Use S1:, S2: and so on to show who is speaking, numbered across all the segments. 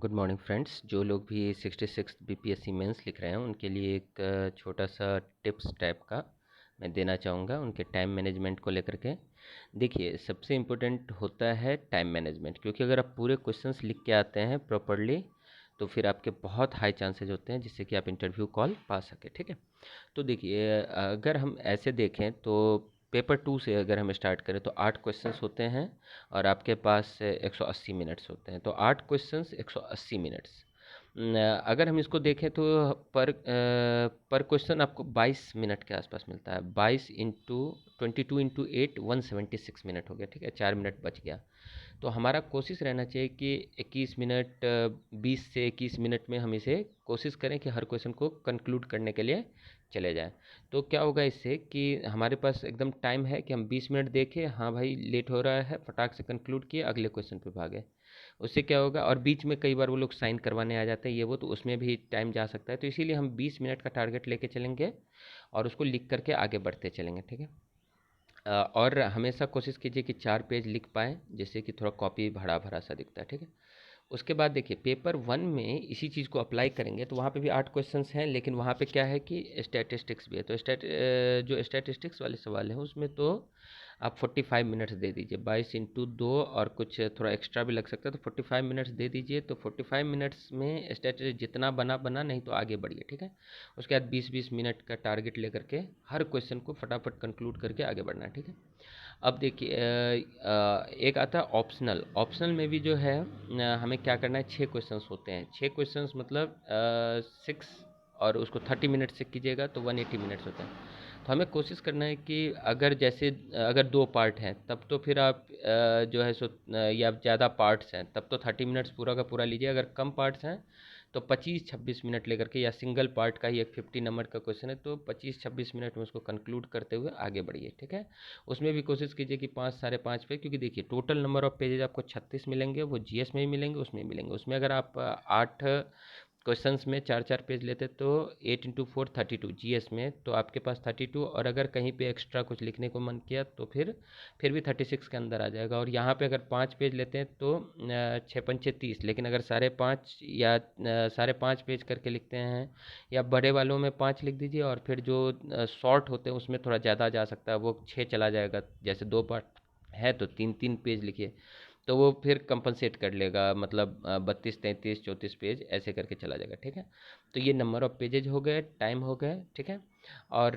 S1: Good morning friends. जो लोग भी 66 बीपीएससी मेंस लिख रहे हैं उनके लिए एक छोटा सा टिप्स टाइप का मैं देना चाहूँगा उनके टाइम मैनेजमेंट को लेकर के। देखिए, सबसे इम्पोर्टेंट होता है टाइम मैनेजमेंट, क्योंकि अगर आप पूरे क्वेश्चंस लिख के आते हैं प्रॉपरली तो फिर आपके बहुत हाई चांसेस होते हैं जिससे कि आप इंटरव्यू कॉल पा सके। ठीक है, तो देखिए, अगर हम ऐसे देखें तो पेपर 2 से अगर हम स्टार्ट करें तो 8 क्वेश्चंस होते हैं और आपके पास 180 मिनट्स होते हैं। तो 8 क्वेश्चंस 180 मिनट्स। अगर हम इसको देखें तो पर क्वेश्चन आपको 22 मिनट के आसपास मिलता है। 22 इंटू 22 इंटू 8 176 मिनट हो गया। ठीक है, 4 मिनट बच गया। तो हमारा कोशिश रहना चाहिए कि 21 मिनट 20 से 21 मिनट में हम इसे कोशिश करें कि हर क्वेश्चन को कंक्लूड करने के लिए चले जाएं। तो क्या होगा इससे कि हमारे पास एकदम टाइम है कि हम 20 मिनट देखें, हाँ भाई लेट हो रहा है, फटाक से कंक्लूड किए, अगले क्वेश्चन पे भागे। उससे क्या होगा, और बीच में कई बार वो लोग साइन करवाने आ जाते हैं ये वो, तो उसमें भी टाइम जा सकता है। तो इसीलिए हम 20 मिनट का टारगेट लेके चलेंगे और उसको लिख करके आगे बढ़ते चलेंगे। ठीक है, और हमेशा कोशिश कीजिए कि 4 पेज लिख पाएँ, जिससे कि थोड़ा कॉपी भरा-भरा सा दिखता है। ठीक है? उसके बाद देखिए, पेपर 1 में इसी चीज़ को अप्लाई करेंगे तो वहाँ पे भी 8 क्वेश्चंस हैं, लेकिन वहाँ पे क्या है कि स्टैटिस्टिक्स भी है। तो जो स्टैटिस्टिक्स वाले सवाल हैं उसमें तो आप 45 मिनट्स दे दीजिए। 22 इंटू 2 और कुछ थोड़ा एक्स्ट्रा भी लग सकता है, तो 45 मिनट्स दे दीजिए। तो 45 मिनट्स में स्टैटिस्टिक्स जितना बना बना, नहीं तो आगे बढ़िए। ठीक है, उसके बाद 20-20 मिनट का टारगेट लेकर के हर क्वेश्चन को फटाफट कंक्लूड करके आगे बढ़ना है। ठीक है, अब देखिए, एक आता है ऑप्शनल। ऑप्शनल में भी जो है हमें क्या करना है, 6 क्वेश्चंस होते हैं। 6 क्वेश्चंस मतलब 6 और उसको 30 मिनट से कीजिएगा तो 180 मिनट्स होते हैं। तो हमें कोशिश करना है कि अगर जैसे अगर 2 पार्ट हैं तब तो फिर आप जो है सो या ज़्यादा पार्ट्स हैं तब तो 30 मिनट्स पूरा का पूरा लीजिए। अगर कम पार्ट्स हैं तो 25-26 मिनट लेकर के, या सिंगल पार्ट का ही एक 50 नंबर का क्वेश्चन है तो 25-26 मिनट में उसको कंक्लूड करते हुए आगे बढ़िए। ठीक है, उसमें भी कोशिश कीजिए कि 5 साढ़े 5 पे, क्योंकि देखिए टोटल नंबर ऑफ पेजेज आपको 36 मिलेंगे, वो जीएस में भी मिलेंगे, उसमें भी मिलेंगे। उसमें अगर आप 8 क्वेश्चंस में 4-4 पेज लेते तो 8 इंटू 4 32 जीएस में, तो आपके पास 32, और अगर कहीं पे एक्स्ट्रा कुछ लिखने को मन किया तो फिर भी 36 के अंदर आ जाएगा। और यहाँ पे अगर 5 पेज लेते हैं तो 6 पंचे 30, लेकिन अगर साढ़े 5 या साढ़े 5 पेज करके लिखते हैं, या बड़े वालों में 5 लिख दीजिए, और फिर जो शॉर्ट होते हैं उसमें थोड़ा ज़्यादा जा सकता है, वो 6 चला जाएगा। जैसे 2 पार्ट है तो 3-3 पेज लिखिए, तो वो फिर कंपनसेट कर लेगा, मतलब 32, 33, 34 पेज ऐसे करके चला जाएगा। ठीक है, तो ये नंबर ऑफ पेजेज हो गए, टाइम हो गए। ठीक है, और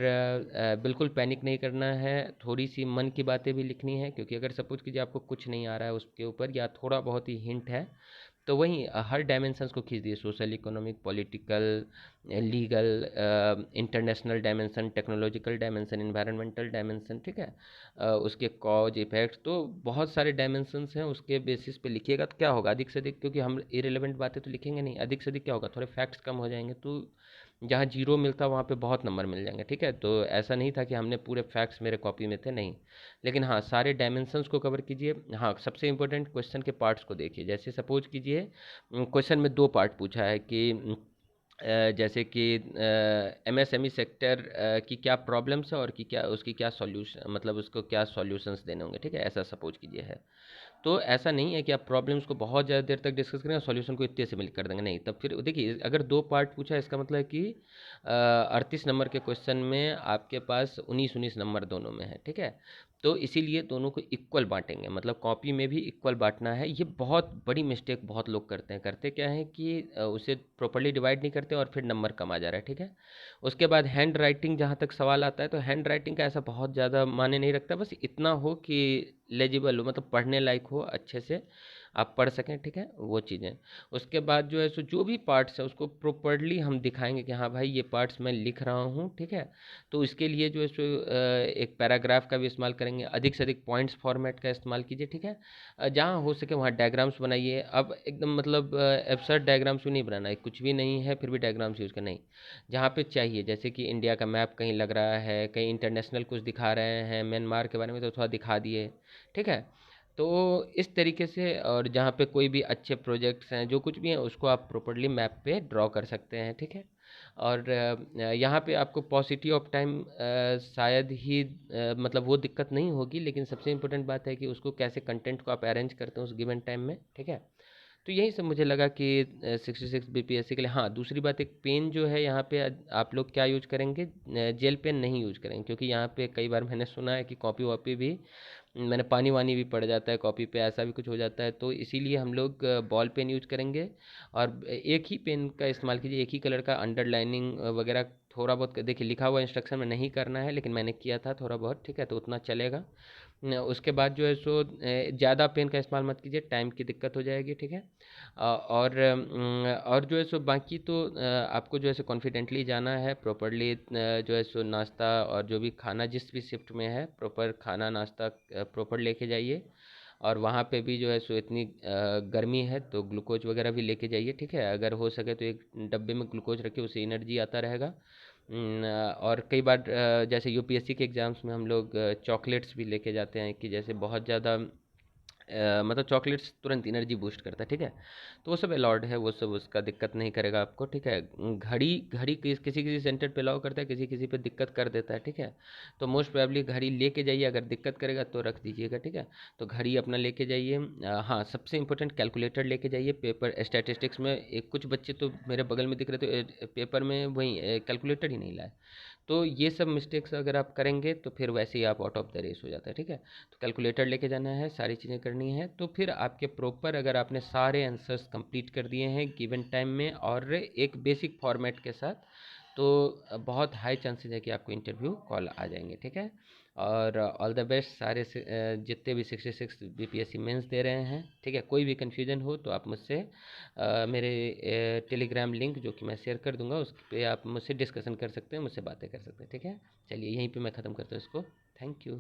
S1: बिल्कुल पैनिक नहीं करना है, थोड़ी सी मन की बातें भी लिखनी है, क्योंकि अगर सपोज कीजिए आपको कुछ नहीं आ रहा है उसके ऊपर, या थोड़ा बहुत ही हिंट है, तो वहीं हर डायमेंशंस को खींच दिए। Social, economic, political, legal, international dimension, technological dimension, environmental dimension. ठीक है, उसके कॉज इफेक्ट्स, तो बहुत सारे डायमेंशंस हैं, उसके बेसिस पे लिखिएगा तो क्या होगा, अधिक से अधिक, क्योंकि हम इरेलीवेंट बातें तो लिखेंगे नहीं, अधिक से अधिक क्या होगा, थोड़े फैक्ट्स कम हो जाएंगे, तो जहाँ जीरो मिलता वहाँ पे बहुत नंबर मिल जाएंगे। ठीक है, तो ऐसा नहीं था कि हमने पूरे फैक्ट्स मेरे कॉपी में थे, नहीं, लेकिन हाँ सारे डायमेंशंस को कवर कीजिए। हाँ, सबसे इंपॉर्टेंट क्वेश्चन के पार्ट्स को देखिए। जैसे सपोज कीजिए क्वेश्चन में 2 पार्ट पूछा है कि जैसे कि एमएसएमई सेक्टर की क्या प्रॉब्लम्स है और की क्या उसकी क्या सॉल्यूशन, मतलब उसको क्या सॉल्यूशंस देने होंगे। ठीक है, ऐसा सपोज कीजिए है। तो ऐसा नहीं है कि आप प्रॉब्लम्स को बहुत ज़्यादा देर तक डिस्कस करें और सॉल्यूशन को इतने से मिल कर देंगे, नहीं। तब फिर देखिए, अगर 2 पार्ट पूछा है इसका मतलब है कि 38 नंबर के क्वेश्चन में आपके पास 19-19 नंबर दोनों में है। ठीक है, तो इसीलिए दोनों को इक्वल बांटेंगे, मतलब कॉपी में भी इक्वल बांटना है। ये बहुत बड़ी मिस्टेक बहुत लोग करते हैं। करते क्या है कि उसे प्रॉपर्ली डिवाइड नहीं करते और फिर नंबर कम आ जा रहा है। ठीक है, उसके बाद हैंड राइटिंग, जहाँ तक सवाल आता है तो हैंड राइटिंग का ऐसा बहुत ज़्यादा माने नहीं रखता, बस इतना हो कि लेजिबल हो, मतलब पढ़ने लायक हो, अच्छे से आप पढ़ सकें। ठीक है, वो चीज़ें। उसके बाद जो है सो जो भी पार्ट्स है उसको प्रॉपर्ली हम दिखाएंगे कि हाँ भाई ये पार्ट्स मैं लिख रहा हूँ। ठीक है, तो इसके लिए जो है सो एक पैराग्राफ का भी इस्तेमाल करेंगे, अधिक से अधिक पॉइंट्स फॉर्मेट का इस्तेमाल कीजिए। ठीक है, जहाँ हो सके वहाँ डायग्राम्स बनाइए। अब एकदम मतलब एब्सर्ड डायग्राम्स भी नहीं बनाना है, कुछ भी नहीं है फिर भी डायग्राम्स यूज़ करना, नहीं। जहाँ पे चाहिए, जैसे कि इंडिया का मैप कहीं लग रहा है, कहीं इंटरनेशनल कुछ दिखा रहे हैं म्यांमार के बारे में, तो थोड़ा दिखा दिए। ठीक है, तो इस तरीके से, और जहाँ पे कोई भी अच्छे प्रोजेक्ट्स हैं, जो कुछ भी हैं, उसको आप प्रॉपर्ली मैप पे ड्रॉ कर सकते हैं। ठीक है, और यहाँ पे आपको पॉसिटी ऑफ टाइम शायद ही मतलब वो दिक्कत नहीं होगी, लेकिन सबसे इम्पोर्टेंट बात है कि उसको कैसे कंटेंट को आप अरेंज करते हैं उस गिवन टाइम में। ठीक है, तो यही सब मुझे लगा कि 66 बीपीएससी के लिए। हाँ, दूसरी बात, एक पेन जो है यहाँ पे आप लोग क्या यूज करेंगे, जेल पेन नहीं यूज करेंगे, क्योंकि यहाँ पे कई बार मैंने सुना है कि कॉपी वॉपी भी, मैंने पानी वानी भी पड़ जाता है कॉपी पे, ऐसा भी कुछ हो जाता है, तो इसीलिए हम लोग बॉल पेन यूज करेंगे। और एक ही पेन का इस्तेमाल कीजिए, एक ही कलर का, अंडरलाइनिंग वगैरह थोड़ा बहुत देखिए लिखा हुआ इंस्ट्रक्शन में नहीं करना है, लेकिन मैंने किया था थोड़ा बहुत, ठीक है, तो उतना चलेगा। उसके बाद जो है सो ज़्यादा पेन का इस्तेमाल मत कीजिए, टाइम की दिक्कत हो जाएगी, ठीक है। और जो है सो बाकी तो आपको जो है सो कॉन्फिडेंटली जाना है, प्रॉपरली जो है सो नाश्ता और जो भी खाना जिस भी शिफ्ट में है, प्रॉपर खाना नाश्ता प्रॉपर लेके जाइए। और वहाँ पे भी जो है सो इतनी गर्मी है तो ग्लूकोज वगैरह भी लेके जाइए, ठीक है। अगर हो सके तो एक डब्बे में ग्लूकोज रखिए, उससे एनर्जी आता रहेगा। और कई बार जैसे यूपीएससी के एग्ज़ाम्स में हम लोग चॉकलेट्स भी लेके जाते हैं, कि जैसे बहुत ज़्यादा मतलब चॉकलेट्स तुरंत एनर्जी बूस्ट करता है, ठीक है। तो वो सब अलाउड है, वो सब उसका दिक्कत नहीं करेगा आपको, ठीक है। घड़ी घड़ी किसी किसी सेंटर पे अलाउ करता है, किसी किसी पे दिक्कत कर देता है, ठीक है। तो मोस्ट प्रोबेबली घड़ी लेके जाइए, अगर दिक्कत करेगा तो रख दीजिएगा, ठीक है। तो घड़ी अपना लेके जाइए। हाँ, सबसे इंपॉर्टेंट कैलकुलेटर लेके जाइए। पेपर स्टैटिस्टिक्स में एक कुछ बच्चे तो मेरे बगल में दिख रहे थे, पेपर में वही कैलकुलेटर ही नहीं लाए। तो ये सब मिस्टेक्स अगर आप करेंगे तो फिर वैसे ही आप आउट ऑफ द रेस हो जाता है, ठीक है। तो कैलकुलेटर लेके जाना है, सारी चीज़ें करनी है, तो फिर आपके प्रॉपर, अगर आपने सारे आंसर्स कंप्लीट कर दिए हैं गिवन टाइम में और एक बेसिक फॉर्मेट के साथ, तो बहुत हाई चांसेस है कि आपको इंटरव्यू कॉल आ जाएंगे, ठीक है। और ऑल द बेस्ट सारे जितने भी 66 बीपीएससी मेंस दे रहे हैं, ठीक है। कोई भी कन्फ्यूजन हो तो आप मुझसे मेरे टेलीग्राम लिंक जो कि मैं शेयर कर दूंगा, उस पर आप मुझसे डिस्कशन कर सकते हैं, मुझसे बातें कर सकते हैं, ठीक है। चलिए यहीं पे मैं ख़त्म करता हूँ इसको। Thank you.